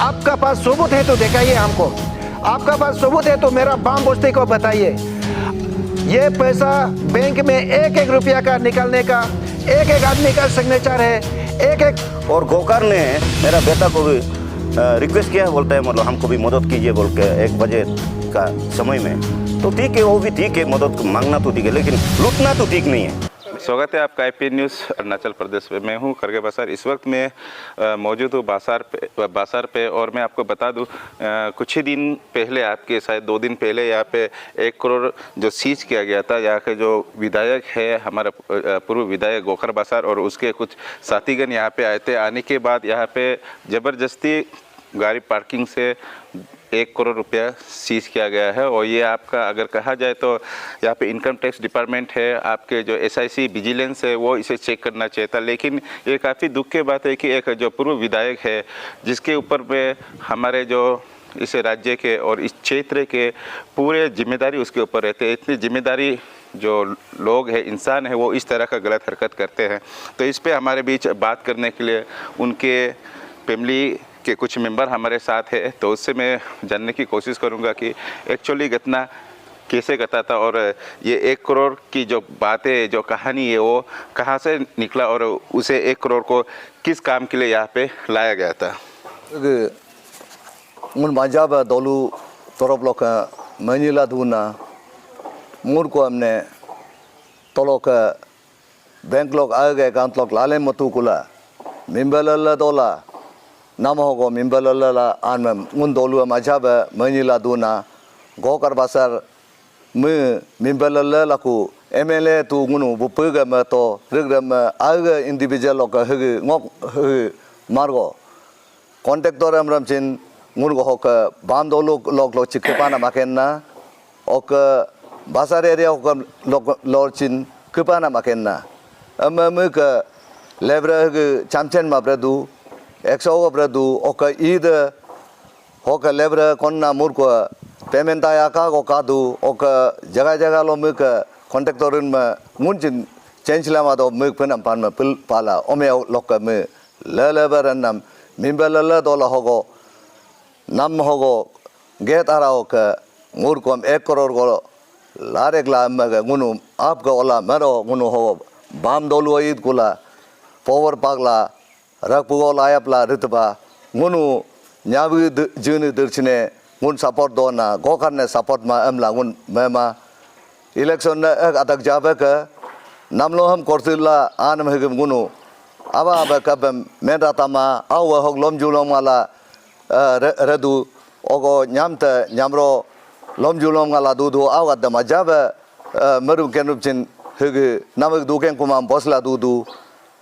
आपका पास सबूत है तो दिखाइए हमको। आपका पास सबूत है तो मेरा बाम बस्ती को बताइए। ये पैसा बैंक में एक एक रुपया का निकालने का एक एक आदमी का सिग्नेचर है, एक एक। और गोकर ने मेरा बेटा को भी रिक्वेस्ट किया, बोलता है मतलब हमको भी मदद कीजिए बोल के 1 बजे का समय में। तो ठीक है, वो भी ठीक है, मदद मांगना तो ठीक है, लेकिन लूटना तो ठीक नहीं है। स्वागत है आपका IP न्यूज़ अरुणाचल प्रदेश में। मैं हूं खरगे बासार। इस वक्त मैं मौजूद हूं बासार पे और मैं आपको बता दूं कुछ ही दिन पहले, आपके शायद 2 दिन पहले, यहाँ पे 1 करोड़ जो सीज किया गया था। यहाँ के जो विधायक है, हमारा पूर्व विधायक गोकर बासार और उसके कुछ साथीगण यहाँ पे आए थे। आने के बाद यहाँ पे ज़बरदस्ती गाड़ी पार्किंग से 1 करोड़ रुपया सीज किया गया है। और ये आपका अगर कहा जाए तो यहाँ पे इनकम टैक्स डिपार्टमेंट है, आपके जो SIC विजिलेंस है, वो इसे चेक करना चाहिए था। लेकिन ये काफ़ी दुख की बात है कि एक जो पूर्व विधायक है, जिसके ऊपर में हमारे जो इस राज्य के और इस क्षेत्र के पूरे जिम्मेदारी उसके ऊपर रहते हैं। इतनी जिम्मेदारी जो लोग हैं, इंसान है, वो इस तरह का गलत हरकत करते हैं। तो इस पर हमारे बीच बात करने के लिए उनके फैमिली के कुछ मेंबर हमारे साथ है, तो उससे मैं जानने की कोशिश करूंगा कि एक्चुअली घटना कैसे घटा था और ये 1 करोड़ की जो बातें, जो कहानी है, वो कहाँ से निकला और उसे 1 करोड़ को किस काम के लिए यहाँ पे लाया गया था। मजाब दोलू तोरब लोग मनीला दूना मूर को हमने तोलोक बैंक लोग आ गए कांत लोग लाले मतू कुला मिम्बल दोला नाम होगो मिम्बल आन मुन दोलू मजाब मनीला दूना गोकर बासार मिम्बल लाकू MLA तू गुनु बुपग में तो रिग्रम आग इंडिविजुअल लोग हग मार्गो कॉन्टेक्टर हम चिन मुर्गो होक बाम दो लोग चिकपाना माकेन्ना ओक बासार एरिया होक लोग चिन कपाना माकेन्ना मुक लेब्रा चामचन माब्रदू 100 ब्रदू ओक ईद होक लेब्रा कोन्ना मुर्गो पेमेंट आया का कादू ओक जगह जगह लो मुक कॉन्टेक्टर में मुंचिन चेंज लामा दो मुक पनम पान में पिल पाला ओमे लोग में लेबर नाम मिम्बल दोला होगो नम होगो गेट आ रहा हो के मूर को 1 करोड़ को लारेगला गुनु आपका ओला मेरो गुनु हो बाम दोलू ईद कुला पोवर पागला रखपुगो लायपला रितबा गुनु न्याबी जीवन दर्शने गुन सपोर्ट दो ना गोकर ने सपोर्ट मा अमला गुन मेमा इलेक्शन ने अतक जाबे के नमलो हम कोर्सिला आन में गुनु अब अब कब मेरा तमा आव होग लोम जुलोम वाला रदू ओगो न्यामते न्यामरो लोम जुलोम वाला दूधो आव अद मजाब मरु केनुचिन हग नमक दुकें कुमाम बसला दूधू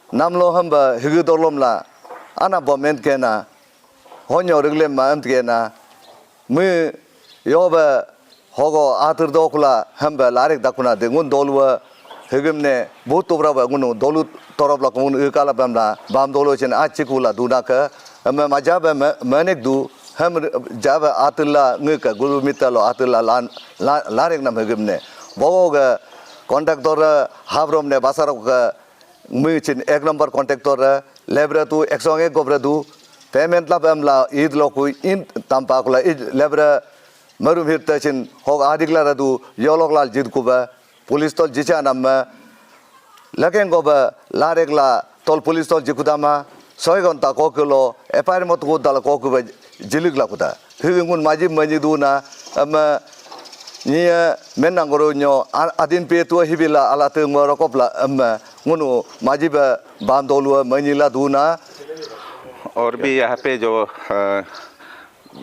नमलो हम हग दोलमला आना बोमेंट केना होन्यो रिगले मांत केना मु योब होगो आतर दोखला हम लारेक दकुना दे गुन दोलवा हगमने बहुत तोबरा गुनु दोलू तोरब लक गुन इकाला बमला बाम दोलो चिन आचिकुला दूना का हम मजाब मनेक दू हम जाब आतला ngक गुरु मितलो आतला लारेक नाम हगमने बोग कॉन्ट्रैक्टर हाब्रोम ने बासारो का मुचिन 1 नंबर कॉन्ट्रैक्टर लेबर तू 101 गोब्र दू पेमेंट ला बमला ईद लोकु इन तंपाकुला ईद लेबर मरु हिरतचिन होग आदिगला रदू योलोगलाल जिदकुबा पुलिस तोल जिचा नम लकें गोब लारेगला तोल पुलिस तोल जिकुदामा 6 घंटा कोकिलो एपायर मत को दल कोकुबा जिलिगला कुदा हिगुन माजी मनी दूना अम निया मेनंगरो न्यो आदिन पे तो हिबिला आलाते मरकोपला अम गुनु माजी बांदोलु मनीला दूना। और भी यहाँ पे जो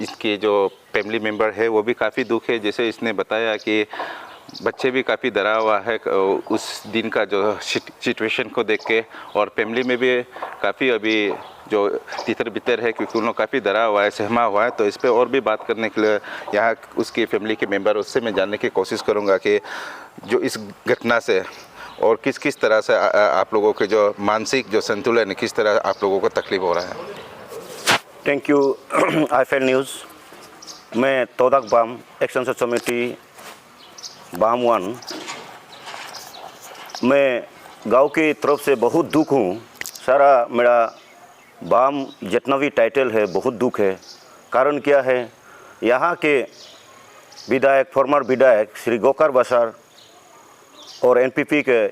इसके जो फैमिली मेंबर है वो भी काफ़ी दुख है। जैसे इसने बताया कि बच्चे भी काफ़ी डरा हुआ है उस दिन का जो सिचुएशन को देख के, और फैमिली में भी काफ़ी अभी जो तितर बितर है क्योंकि उन लोग काफ़ी डरा हुआ है, सहमा हुआ है। तो इस पे और भी बात करने के लिए यहाँ उसकी फैमिली के मेंबर, उससे मैं जानने की कोशिश करूँगा कि जो इस घटना से और किस किस तरह से आप लोगों के जो मानसिक जो संतुलन है, किस तरह आप लोगों को तकलीफ हो रहा है। Thank you IFL news. मैं तोदक बाम एक्शन कमेटी बाम 1, मैं गांव की तरफ से बहुत दुख हूँ। सारा मेरा बाम जितना भी टाइटल है बहुत दुख है। कारण क्या है, यहाँ के विधायक, फॉर्मर विधायक श्री गोकर बासार और एनपीपी के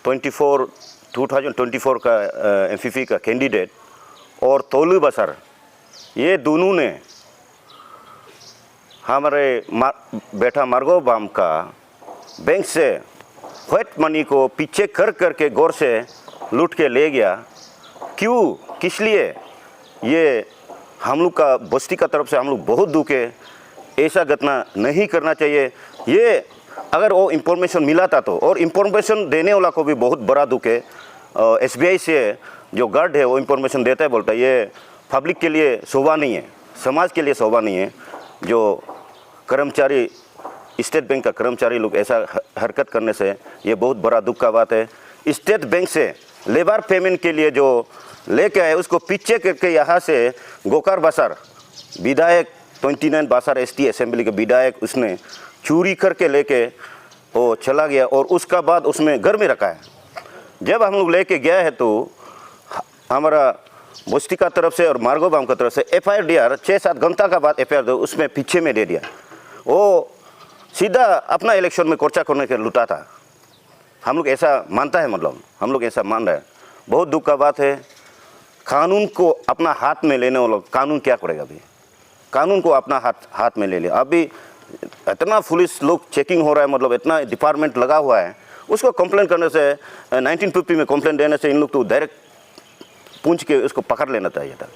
2024 का एनपीपी का कैंडिडेट और तोलू बासार, ये दोनों ने हमारे बेटा मार्गो बाम का बैंक से व्हाइट मनी को पीछे करके गौर से लूट के ले गया। क्यों, किस लिए? ये हम लोग का बस्ती का तरफ से हम लोग बहुत दुखे, ऐसा घटना नहीं करना चाहिए। ये अगर वो इंफॉर्मेशन मिला था तो, और इंफॉर्मेशन देने वाला को भी बहुत बड़ा दुख है। एसबीआई से जो गार्ड है वो इंफॉर्मेशन देता है, बोलता है ये पब्लिक के लिए शोभा नहीं है, समाज के लिए शोभा नहीं है। जो कर्मचारी, स्टेट बैंक का कर्मचारी लोग ऐसा हरकत करने से ये बहुत बड़ा दुख का बात है। स्टेट बैंक से लेबर पेमेंट के लिए जो लेके आए उसको पीछे करके यहाँ से गोकर बासार विधायक 29 बासार एसटी असेंबली के विधायक उसने चोरी करके लेके वो चला गया और उसका बाद उसमें घर में रखा है। जब हम लोग लेके गया है तो हमारा बस्ती का तरफ से और मार्गोबाम का तरफ से एफआईआर दिया, 6-7 घंटा का बाद एफआईआर दो उसमें पीछे में दे दिया। वो सीधा अपना इलेक्शन में कोर्चा करने के लुटा था। हम लोग ऐसा मानता है, मतलब हम लोग ऐसा मान रहे हैं। बहुत दुख का बात है। कानून को अपना हाथ में लेने वाला, कानून क्या करेगा? अभी कानून को अपना हाथ में ले लिया। अभी इतना पुलिस लोग चेकिंग हो रहा है, मतलब इतना डिपार्टमेंट लगा हुआ है। उसको कंप्लेन करने से 1950 में कंप्लेन देने से इन लोग तो डायरेक्ट पूछ के उसको पकड़ लेना चाहिए था।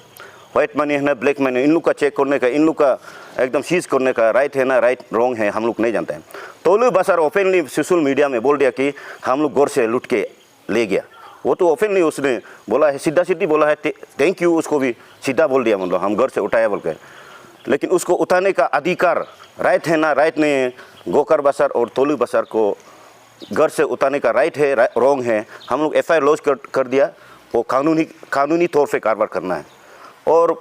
व्हाइट मनी है ना ब्लैक मनी, इन लोग का चेक करने का, इन लोग का एकदम सीज करने का राइट है ना, राइट रॉन्ग है, हम लोग नहीं जानते हैं। तोलू बासार ओपनली सोशल मीडिया में बोल दिया कि हम लोग गौर से लूट के ले गया। वो तो ओपनली उसने बोला है, सीधा सीधी बोला है, थैंक यू, उसको भी सीधा बोल दिया, मतलब हम घर से उठाया बोल के। लेकिन उसको उठाने का अधिकार राइट है ना, राइट नहीं है। गोकर बासार और तोलू बासार को घर से उठाने का राइट है, रॉन्ग है। हम लोग एफआईआर लॉन्च कर दिया। वो कानूनी तौर पे कार्रवाई करना है। और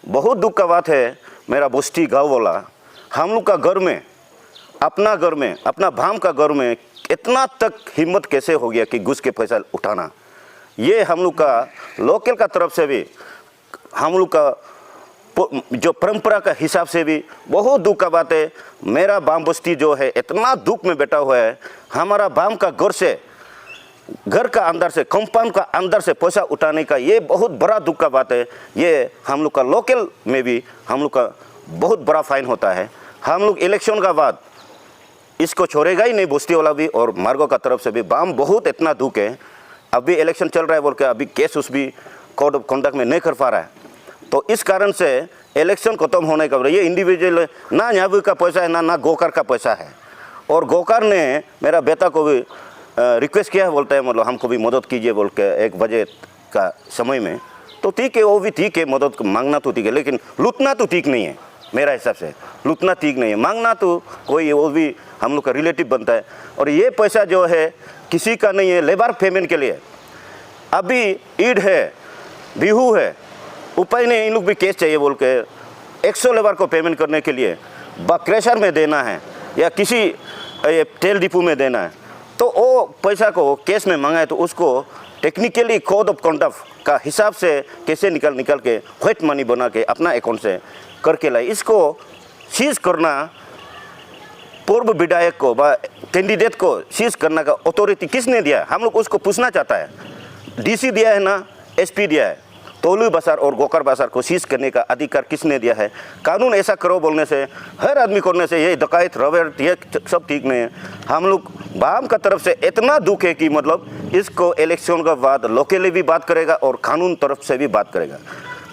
बहुत दुख का बात है, मेरा बस्ती गाँव वाला, हम लोग का घर में, अपना भाम का घर में इतना तक हिम्मत कैसे हो गया कि घुस के पैसा उठाना। ये हम लोग का लोकल का तरफ से भी, हम लोग का जो परंपरा का हिसाब से भी बहुत दुख का बात है। मेरा बाम बस्ती जो है इतना दुख में बैठा हुआ है। हमारा बाम का घर का अंदर से, कंपाउंड का अंदर से पैसा उठाने का ये बहुत बड़ा दुख का बात है। ये हम लोग का लोकल में भी हम लोग का बहुत बड़ा फाइन होता है। हम लोग इलेक्शन का बाद इसको छोड़ेगा ही नहीं, बस्ती वाला भी और मार्गो का तरफ से भी। बाम बहुत इतना दुख है। अभी इलेक्शन चल रहा है बोल के अभी केस उस भी कोड ऑफ कंडक्ट में नहीं कर पा रहा है। तो इस कारण से इलेक्शन खत्म होने का ये इंडिविजुअल ना न्याबू का पैसा है ना गोकर का पैसा है। और गोकर ने मेरा बेटा को भी रिक्वेस्ट किया है, बोलता है मतलब हमको भी मदद कीजिए बोल के 1 बजे का समय में। तो ठीक है, वो भी ठीक है, मदद मांगना तो ठीक है, लेकिन लूटना तो ठीक नहीं है। मेरा हिसाब से लूटना ठीक नहीं है, मांगना तो कोई वो भी हम लोग का रिलेटिव बनता है। और ये पैसा जो है किसी का नहीं है, लेबर पेमेंट के लिए। अभी ईद है, बिहू है, उपाय नहीं, इन लोग भी केस चाहिए बोल के 100 लेबर को पेमेंट करने के लिए क्रेशर में देना है या किसी तेल डिपो में देना है। तो वो पैसा को केस में मांगा है तो उसको टेक्निकली कोड ऑफ कंडक्ट का हिसाब से कैसे निकल के व्हाइट मनी बना के अपना अकाउंट से करके लाए। इसको सीज करना पूर्व विधायक को कैंडिडेट को सीज करने का अथॉरिटी किसने दिया है? हम लोग उसको पूछना चाहता है। डीसी दिया है ना, एसपी दिया है? तोलू बासार और गोकर बासार को सीज करने का अधिकार किसने दिया है? कानून ऐसा करो बोलने से, हर आदमी करने से ये डकैत रवेट ये सब ठीक नहीं है। हम लोग बाम का तरफ से इतना दुख है कि मतलब इसको इलेक्शन के बाद लोकली भी बात करेगा और कानून तरफ से भी बात करेगा।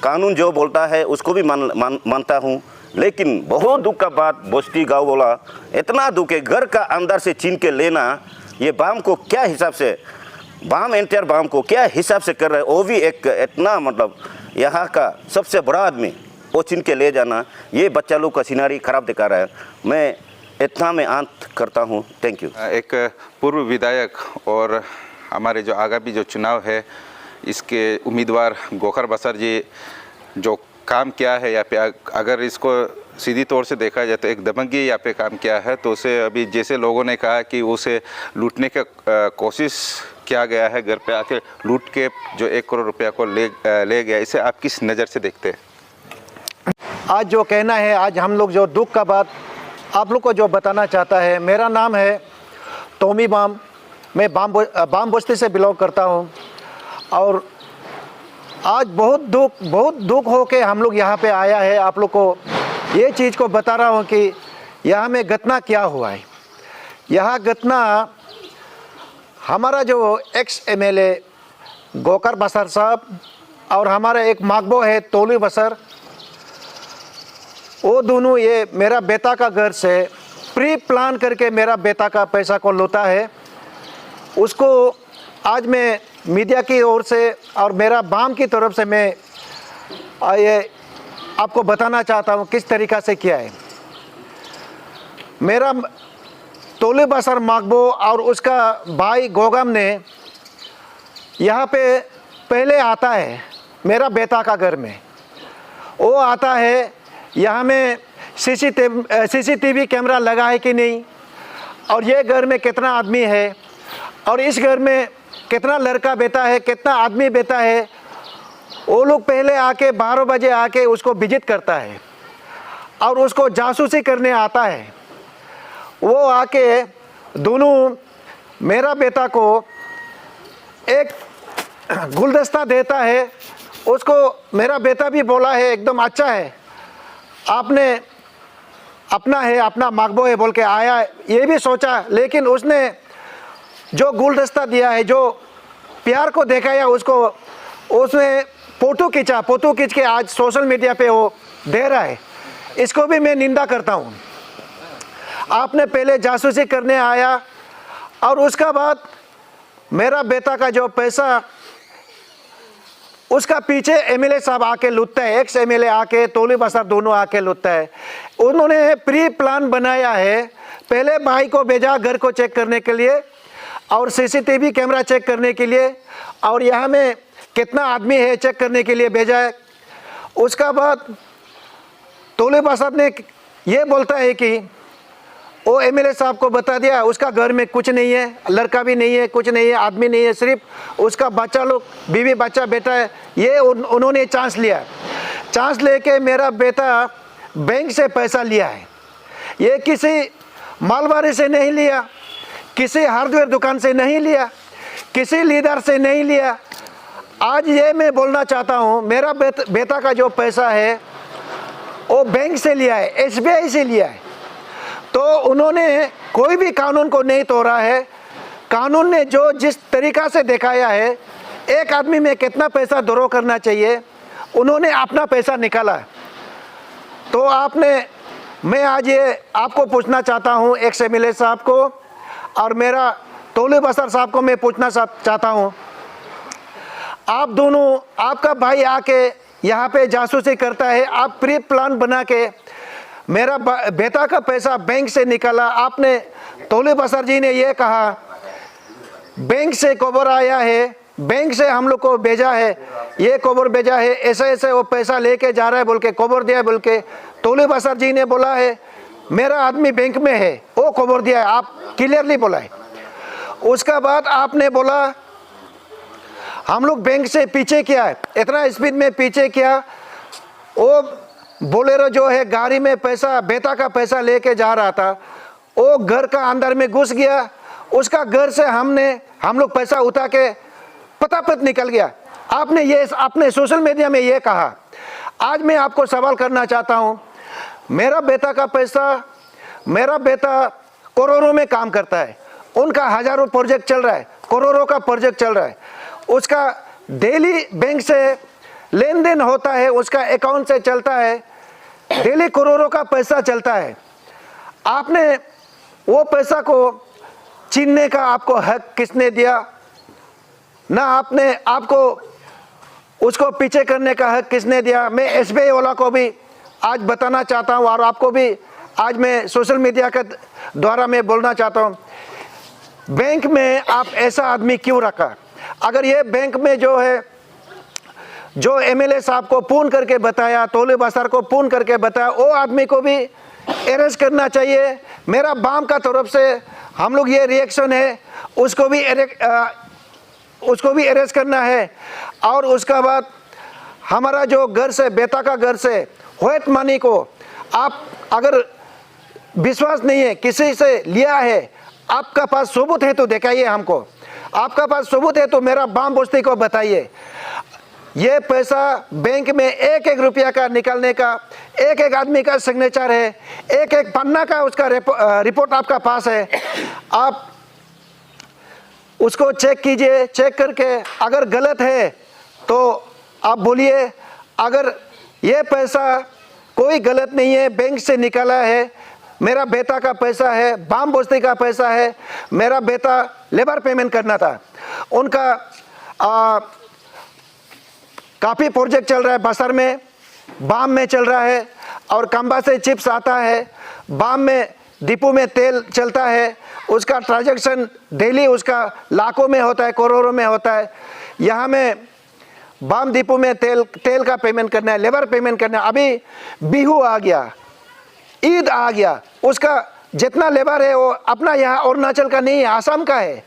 कानून जो बोलता है उसको भी मानता हूँ, लेकिन बहुत दुख का बात, बस्ती गाँव वाला इतना दुख है। घर का अंदर से छीन के लेना, ये बाम को क्या हिसाब से, बाम एंटायर बाम को क्या हिसाब से कर रहा है? वो भी एक इतना मतलब यहाँ का सबसे बड़ा आदमी वो छीन के ले जाना, ये बच्चा लोग का सिनारी खराब दिखा रहा है। मैं इतना में अंत करता हूँ। Thank you. एक पूर्व विधायक और हमारे जो आगामी जो चुनाव है इसके उम्मीदवार गोकर बासार जी जो काम किया है यहाँ पे, अगर इसको सीधी तौर से देखा जाए तो एक दबंगी यहाँ पे काम किया है। तो उसे अभी जैसे लोगों ने कहा कि उसे लूटने का कोशिश किया गया है, घर पे आके लूट के जो 1 करोड़ रुपया को ले गया, इसे आप किस नज़र से देखते हैं? आज जो कहना है, आज हम लोग जो दुख का बात आप लोग को जो बताना चाहता है। मेरा नाम है टोमी बाम, मैं बाम बस्ती से बिलोंग करता हूँ। और आज बहुत दुख हो के हम लोग यहाँ पे आया है। आप लोग को ये चीज़ को बता रहा हूँ कि यहाँ में घटना क्या हुआ है। यह घटना हमारा जो एक्स एमएलए गोकर बसर साहब और हमारा एक मागबो है तोलू बसर, वो दोनों ये मेरा बेटा का घर से प्री प्लान करके मेरा बेटा का पैसा को लूटा है। उसको आज मैं मीडिया की ओर से और मेरा बाम की तरफ से मैं ये आपको बताना चाहता हूँ किस तरीक़ा से किया है। मेरा तोलू बसर मागबो और उसका भाई गोगम ने यहाँ पे पहले आता है मेरा बेटा का घर में। वो आता है, यहाँ में सीसीटीवी कैमरा लगा है कि नहीं, और ये घर में कितना आदमी है, और इस घर में कितना लड़का बेटा है, कितना आदमी बेटा है। वो लोग पहले आके 12 बजे आके उसको विजिट करता है और उसको जासूसी करने आता है। वो आके दोनों मेरा बेटा को एक गुलदस्ता देता है। उसको मेरा बेटा भी बोला है एकदम अच्छा है, आपने अपना है, अपना मागबो है बोल के आया, ये भी सोचा। लेकिन उसने जो गुलदस्ता दिया है, जो प्यार को दिखाया, उसने फोटो खींच के आज सोशल मीडिया पे वो दे रहा है। इसको भी मैं निंदा करता हूँ। आपने पहले जासूसी करने आया और उसका बाद मेरा बेटा का जो पैसा उसका पीछे एमएलए साहब आके लूटता है, एक्स एमएलए आके तोलू बसर दोनों आके लूटता है। उन्होंने प्री प्लान बनाया है। पहले भाई को भेजा घर को चेक करने के लिए और सीसीटीवी कैमरा चेक करने के लिए, और यहाँ में कितना आदमी है चेक करने के लिए भेजा है। उसका बाद तोलू बसर ने ये बोलता है कि वो एमएलए साहब को बता दिया उसका घर में कुछ नहीं है, लड़का भी नहीं है, कुछ नहीं है, आदमी नहीं है, सिर्फ उसका बच्चा लोग, बीवी बच्चा बेटा है। ये उन्होंने चांस लिया। चांस लेके मेरा बेटा बैंक से पैसा लिया है। ये किसी मालवाड़ी से नहीं लिया, किसी हार्डवेयर दुकान से नहीं लिया, किसी लीडर से नहीं लिया। आज ये मैं बोलना चाहता हूँ, मेरा बेटा का जो पैसा है वो बैंक से लिया है, एसबीआई से लिया है। तो उन्होंने कोई भी कानून को नहीं तोड़ा है। कानून ने जो जिस तरीक़ा से दिखाया है, एक आदमी में कितना पैसा ड्रॉ करना चाहिए, उन्होंने अपना पैसा निकाला। तो मैं आज ये आपको पूछना चाहता हूँ, एक्स एमएलए साहब को और मेरा तोलू बसर साहब को मैं पूछना चाहता हूँ, आप दोनों, आपका भाई आके यहाँ पे जासूसी करता है, आप प्री प्लान बना के मेरा बेटा का पैसा बैंक से निकाला। आपने तोलू बसर जी ने ये कहा बैंक से खबर आया है, बैंक से हम लोग को भेजा है, ये खबर भेजा है, ऐसे ऐसे वो पैसा लेके जा रहा है बोल के खबर दिया है बोल के तोलू बसर जी ने बोला है। मेरा आदमी बैंक में है, वो खबर दिया है, आप क्लियरली बोला है। उसका बाद आपने बोला हम लोग बैंक से पीछे किया है, इतना स्पीड में पीछे किया। वो बोलेरो जो है गाड़ी में पैसा, बेटा का पैसा लेके जा रहा था, वो घर का अंदर में घुस गया। उसका घर से हम लोग पैसा उठा के पतापत निकल गया। आपने ये अपने सोशल मीडिया में ये कहा। आज मैं आपको सवाल करना चाहता हूँ, मेरा बेटा का पैसा, मेरा बेटा करोड़ों में काम करता है, उनका हजारों प्रोजेक्ट चल रहा है, करोड़ों का प्रोजेक्ट चल रहा है, उसका डेली बैंक से लेन देन होता है, उसका अकाउंट से चलता है, डेली करोड़ों का पैसा चलता है। आपने वो पैसा को छीनने का आपको हक किसने दिया? ना आपको उसको पीछे करने का हक किसने दिया? मैं एसबीआई वाला को भी आज बताना चाहता हूँ और आपको भी आज मैं सोशल मीडिया के द्वारा मैं बोलना चाहता हूँ, बैंक में आप ऐसा आदमी क्यों रखा? अगर ये बैंक में जो है, जो एमएलए साहब को फोन करके बताया, तोलू बसर को फोन करके बताया, वो आदमी को भी अरेस्ट करना चाहिए। मेरा बाम का तरफ से हम लोग ये रिएक्शन है, उसको भी अरेस्ट करना है। और उसका बाद हमारा जो घर से, बेटा का घर से व्हाइट मनी को आप अगर विश्वास नहीं है किसी से लिया है, आपका पास सबूत है तो दिखाइए हमको। आपका पास सबूत है तो मेरा बाम बस्ती को बताइए। ये पैसा बैंक में एक एक रुपया का निकालने का एक एक आदमी का सिग्नेचर है, एक एक पन्ना का उसका रिपोर्ट आपका पास है। आप उसको चेक कीजिए, चेक करके अगर गलत है तो आप बोलिए। अगर ये पैसा कोई गलत नहीं है, बैंक से निकाला है, मेरा बेटा का पैसा है, बाम बस्ती का पैसा है, मेरा बेटा लेबर पेमेंट करना था, उनका काफ़ी प्रोजेक्ट चल रहा है बसर में, बाम में चल रहा है, और कंबा से चिप्स आता है, बाम में डिपो में तेल चलता है, उसका ट्रांजैक्शन डेली उसका लाखों में होता है, करोड़ों में होता है। यहाँ में बाम डिपो में तेल का पेमेंट करना है, लेबर पेमेंट करना है। अभी बिहू आ गया, ईद आ गया, उसका जितना लेबर है वो अपना यहाँ अरुणाचल का नहीं है, आसाम का है,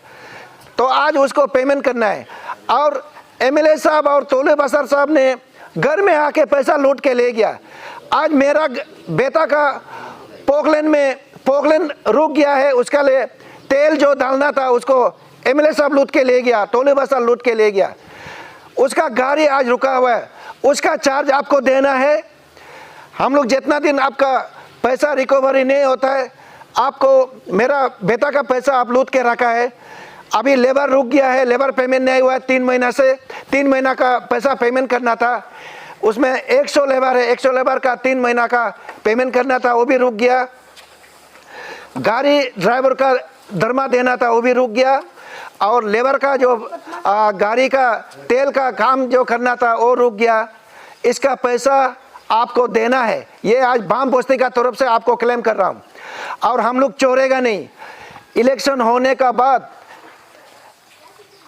तो आज उसको पेमेंट करना है। और एमएलए साहब और तोले बसर साहब ने घर में आके पैसा लूट के ले गया। आज मेरा बेटा का पोकलेन रुक गया है, उसका ले तेल जो डालना था उसको एमएलए साहब लूट के ले गया, तोले बसर लूट के ले गया। उसका गाड़ी आज रुका हुआ है, उसका चार्ज आपको देना है। हम लोग जितना दिन आपका पैसा रिकवरी नहीं होता है, आपको मेरा बेटा का पैसा आप लूट के रखा है। अभी लेबर रुक गया है, लेबर पेमेंट नहीं हुआ है 3 महीना से, 3 महीना का पैसा पेमेंट करना था, उसमें 100 लेबर है, 100 लेबर का 3 महीना का पेमेंट करना था, वो भी रुक गया। गाड़ी ड्राइवर का दरमा देना था, वो भी रुक गया। और लेबर का जो गाड़ी का तेल का काम जो करना था वो रुक गया। इसका पैसा आपको देना है, ये आज बाम बस्ती का तरफ से आपको क्लेम कर रहा हूँ। और हम लोग चोरेगा नहीं। इलेक्शन होने का बाद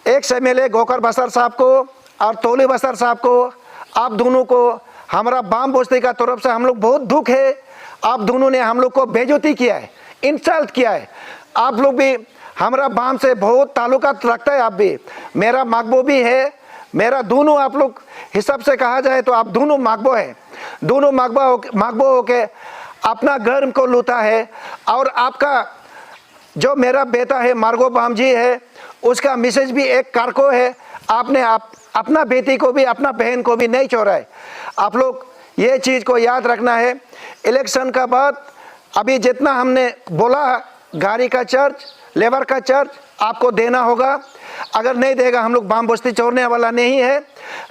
एक्स एमएलए गोकर बसर साहब को और तोली बसर साहब को, आप दोनों को हमारा बाम बस्ती का तरफ से हम लोग बहुत दुख है। आप दोनों ने हम लोग को बेइज्जती किया है, इंसल्ट किया है। आप लोग भी हमारा बाम से बहुत ताल्लुकात रखता है, आप भी मेरा मागबो भी है, मेरा दोनों आप लोग हिसाब से कहा जाए तो आप दोनों मागबो है। दोनों मागबो होके अपना घर को लूटा है। और आपका जो मेरा बेटा है मार्गो बाम जी है, उसका मिसेज भी एक कारको है। आपने अपना बेटी को भी अपना बहन को भी नहीं छोड़ा है। आप लोग ये चीज़ को याद रखना है। इलेक्शन का बाद अभी जितना हमने बोला, गाड़ी का चार्ज, लेबर का चार्ज आपको देना होगा। अगर नहीं देगा हम लोग बाम बस्ती छोड़ने वाला नहीं है,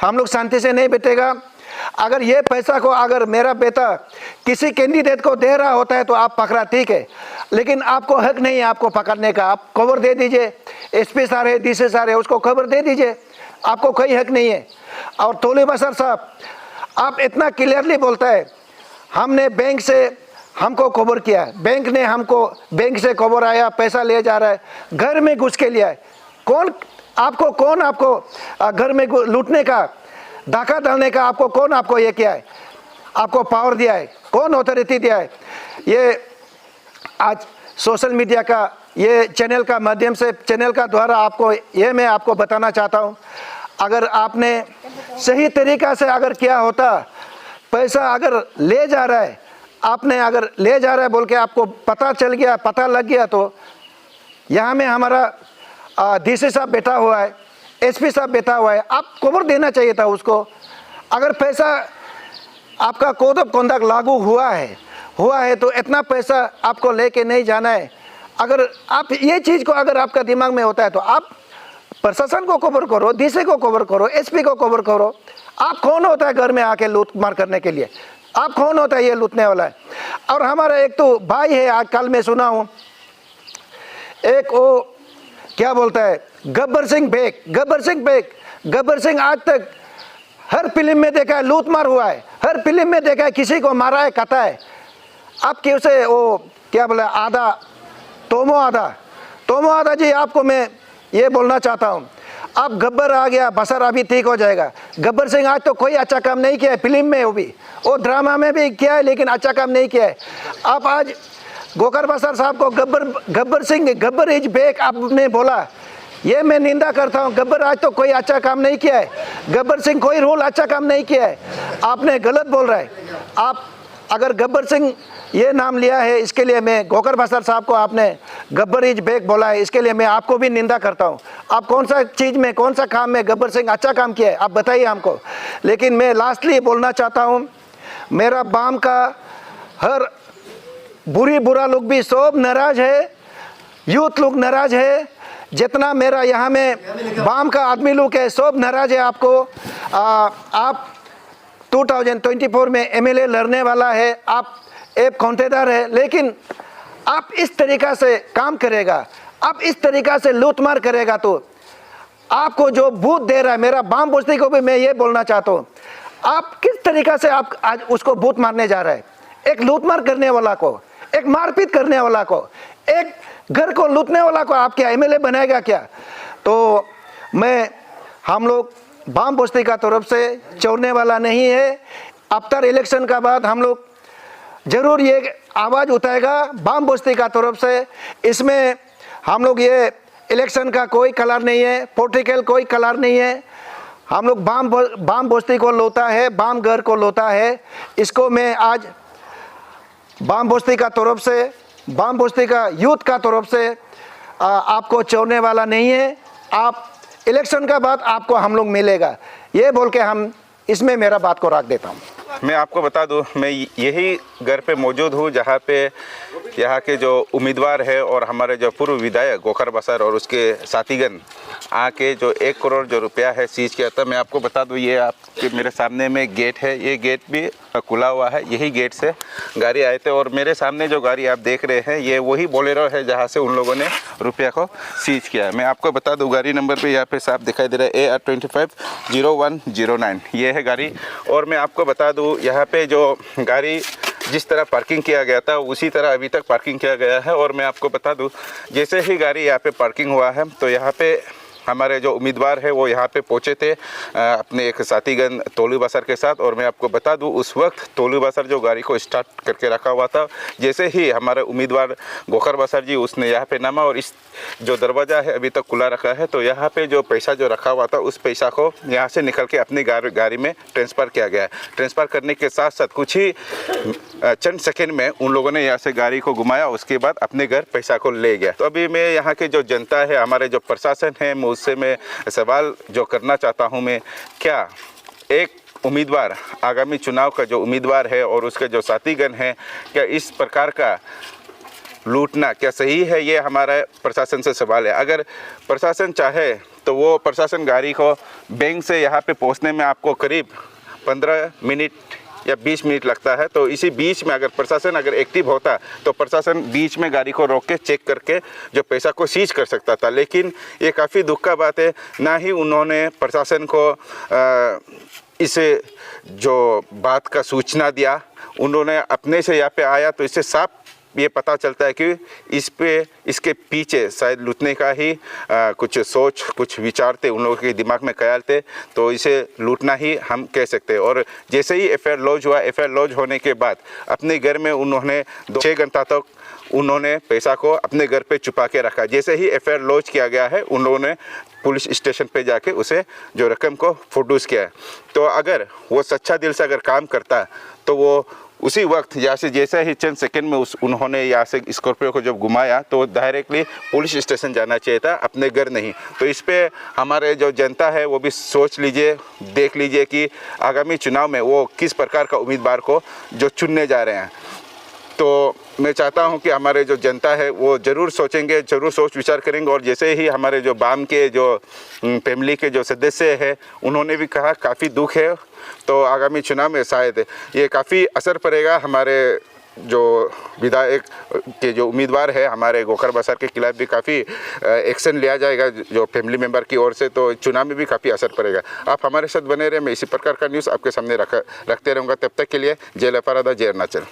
हम लोग शांति से नहीं बैठेगा। अगर ये पैसा को अगर मेरा बेटा किसी कैंडिडेट को दे रहा होता है तो आप पकड़ा, ठीक है, लेकिन आपको हक नहीं है आपको पकड़ने का। आप खबर दे दीजिए, एसपी साहब है, डीसी साहब है, उसको खबर दे दीजिए, आपको कोई हक नहीं है। और तोली बसर साहब, आप इतना क्लियरली बोलता है, हमने बैंक से हमको खबर किया, बैंक ने हमको, बैंक से खबर आया पैसा ले जा रहा है, घर में घुस के लिया है। कौन आपको घर में लूटने का, डाका डालने का आपको कौन आपको ये किया है, आपको पावर दिया है, कौन अथॉरिटी दिया है? ये आज सोशल मीडिया का ये चैनल का माध्यम से, चैनल का द्वारा आपको ये मैं आपको बताना चाहता हूँ, अगर आपने सही तरीक़ा से अगर किया होता, पैसा अगर ले जा रहा है, आपने अगर ले जा रहा है बोल के आपको पता चल गया, पता लग गया, तो यहाँ में हमारा डीसी साहब बैठा हुआ है, एसपी साहब बैठा हुआ है, आप खबर देना चाहिए था उसको। अगर पैसा आपका कोड ऑफ कंडक्ट लागू हुआ है तो इतना पैसा आपको लेके नहीं जाना है। अगर आप ये चीज़ को अगर आपका दिमाग में होता है तो आप प्रशासन को खबर करो, डीसी को खबर करो, एसपी को खबर करो। आप कौन होता है घर में आके लूट मार करने के लिए? आप कौन होता है ये लूटने वाला है? और हमारा एक तो भाई है, आज कल मैं सुना हूँ, एक वो क्या बोलता है, गब्बर सिंह आज तक हर फिल्म में देखा है लूट मार हुआ है, हर फिल्म में देखा है किसी को मारा है, कटा है। आप क्यों से वो क्या बोला, तोमो आधा जी, आपको मैं ये बोलना चाहता हूँ, अब गब्बर आ गया, बसर अभी ठीक हो जाएगा। गब्बर सिंह आज तो कोई अच्छा काम नहीं किया है, फिल्म में वो ड्रामा में भी किया है, लेकिन अच्छा काम नहीं किया है। आप आज गोकर बसर साहब को गब्बर इज बैक आपने बोला, ये मैं निंदा करता हूँ। गब्बर आज तो कोई अच्छा काम नहीं किया है, गब्बर सिंह कोई रोल अच्छा काम नहीं किया है, आपने गलत बोल रहा है। आप अगर गब्बर सिंह ये नाम लिया है, इसके लिए मैं गोकर बसर साहब को आपने गब्बर इज बैक बोला है, इसके लिए मैं आपको भी निंदा करता हूँ। आप कौन सा चीज़ में, कौन सा काम में गब्बर सिंह अच्छा काम किया है, आप बताइए हमको। लेकिन मैं लास्टली बोलना चाहता हूँ, मेरा बाम का हर बुरा लोग भी सब नाराज है, यूथ लोग नाराज है, जितना मेरा यहाँ में बाम का आदमी लोग है सब नाराज है। आपको आप 2024 में एमएलए लड़ने वाला है, आप एक खौंटेदार है, लेकिन आप इस तरीक़ा से काम करेगा, आप इस तरीक़ा से लूटमार करेगा तो आपको जो भूत दे रहा है, मेरा बाम बस्ती को भी मैं ये बोलना चाहता हूँ, आप किस तरीक़ा से आप आज उसको भूत मारने जा रहे हैं। एक लूटमार करने वाला को, एक मारपीट करने वाला को, एक घर को लूटने वाला को आप क्या एमएलए बनाएगा क्या? तो हम लोग बाम बस्ती का तरफ से छोड़ने वाला नहीं है। आफ्टर इलेक्शन का बाद हम लोग जरूर ये आवाज़ उठाएगा बाम बस्ती का तरफ से। इसमें हम लोग ये इलेक्शन का कोई कलर नहीं है, पॉलिटिकल कोई कलर नहीं है। हम लोग बाम बस्ती को लोता है, बाम घर को लोता है। इसको मैं आज बाम बस्ती का तरफ से, बाम बस्ती का यूथ का तरफ से आपको छोड़ने वाला नहीं है। आप इलेक्शन का बाद आपको हम लोग मिलेगा, ये बोल के हम इसमें मेरा बात को रख देता हूँ। मैं आपको बता दूं, मैं यही घर पे मौजूद हूँ जहाँ पे यहाँ के जो उम्मीदवार है और हमारे जो पूर्व विधायक गोकर बसर और उसके साथीगण आके जो 1 करोड़ जो रुपया है सीज किया था। मैं आपको बता दूं, ये आपके मेरे सामने में गेट है, ये गेट भी खुला हुआ है, यही गेट से गाड़ी आए थे। और मेरे सामने जो गाड़ी आप देख रहे हैं ये वही बोलेरो है जहाँ से उन लोगों ने रुपया को सीज किया है। मैं आपको बता दूं, गाड़ी नंबर पे यहाँ पे साफ दिखाई दे रहा है AR250109, ये है गाड़ी। और मैं आपको बता दूं, यहाँ पे जो गाड़ी जिस तरह पार्किंग किया गया था उसी तरह अभी तक पार्किंग किया गया है। और मैं आपको बता दूं, जैसे ही गाड़ी यहाँ पे पार्किंग हुआ है तो यहाँ पे हमारे जो उम्मीदवार है वो यहाँ पे पहुँचे थे अपने एक साथीगण तोलू बसर के साथ। और मैं आपको बता दूं, उस वक्त तोलू बसर जो गाड़ी को स्टार्ट करके रखा हुआ था, जैसे ही हमारे उम्मीदवार गोकर बसर जी उसने यहाँ पे नामा और इस जो दरवाज़ा है अभी तक खुला रखा है, तो यहाँ पे जो पैसा जो रखा हुआ था उस पैसा को यहाँ से निकल के अपनी गाड़ी में ट्रांसफ़र किया गया है। ट्रांसफ़र करने के साथ साथ कुछ ही चंद सेकेंड में उन लोगों ने यहाँ से गाड़ी को घुमाया, उसके बाद अपने घर पैसा को ले गया। तो अभी मैं यहाँ के जो जनता है, हमारे जो प्रशासन है, उससे मैं सवाल जो करना चाहता हूँ, मैं क्या एक उम्मीदवार, आगामी चुनाव का जो उम्मीदवार है और उसके जो साथीगण हैं, क्या इस प्रकार का लूटना क्या सही है? ये हमारा प्रशासन से सवाल है। अगर प्रशासन चाहे तो वो प्रशासन गाड़ी को बैंक से यहाँ पे पहुँचने में आपको करीब 15 मिनट या 20 मिनट लगता है। तो इसी बीच में अगर प्रशासन एक्टिव होता तो प्रशासन बीच में गाड़ी को रोक के चेक करके जो पैसा को सीज कर सकता था। लेकिन ये काफ़ी दुख का बात है, ना ही उन्होंने प्रशासन को इस जो बात का सूचना दिया, उन्होंने अपने से यहाँ पे आया। तो इससे साफ ये पता चलता है कि इसके पीछे शायद लूटने का ही कुछ सोच, कुछ विचार थे उन लोगों के दिमाग में, ख्याल थे। तो इसे लूटना ही हम कह सकते हैं। और जैसे ही एफआईआर लॉन्च हुआ, एफआईआर लॉन्च होने के बाद अपने घर में उन्होंने 6 घंटा तक उन्होंने पैसा को अपने घर पे छुपा के रखा। जैसे ही एफआईआर लॉन्च किया गया है, उन्होंने पुलिस स्टेशन पे जाके उसे जो रकम को फुर्दूस किया है। तो अगर वो सच्चा दिल से अगर काम करता तो वो उसी वक्त यहाँ से जैसे ही चंद सेकंड में उन्होंने यहाँ से स्कॉर्पियो को जब घुमाया तो डायरेक्टली पुलिस स्टेशन जाना चाहिए था, अपने घर नहीं। तो इस पे हमारे जो जनता है वो भी सोच लीजिए, देख लीजिए कि आगामी चुनाव में वो किस प्रकार का उम्मीदवार को जो चुनने जा रहे हैं। तो मैं चाहता हूं कि हमारे जो जनता है वो ज़रूर सोचेंगे, ज़रूर सोच विचार करेंगे। और जैसे ही हमारे जो बाम के जो फैमिली के जो सदस्य हैं उन्होंने भी कहा काफ़ी दुख है, तो आगामी चुनाव में शायद ये काफ़ी असर पड़ेगा। हमारे जो विधायक के जो उम्मीदवार है हमारे गोकर बसर के खिलाफ भी काफ़ी एक्शन लिया जाएगा जो फैमिली मेंबर की ओर से, तो चुनाव में भी काफ़ी असर पड़ेगा। आप हमारे साथ बने रहे, मैं इसी प्रकार का न्यूज़ आपके सामने रखते रहूँगा। तब तक के लिए जय लफारादा, जय अरुणाचल।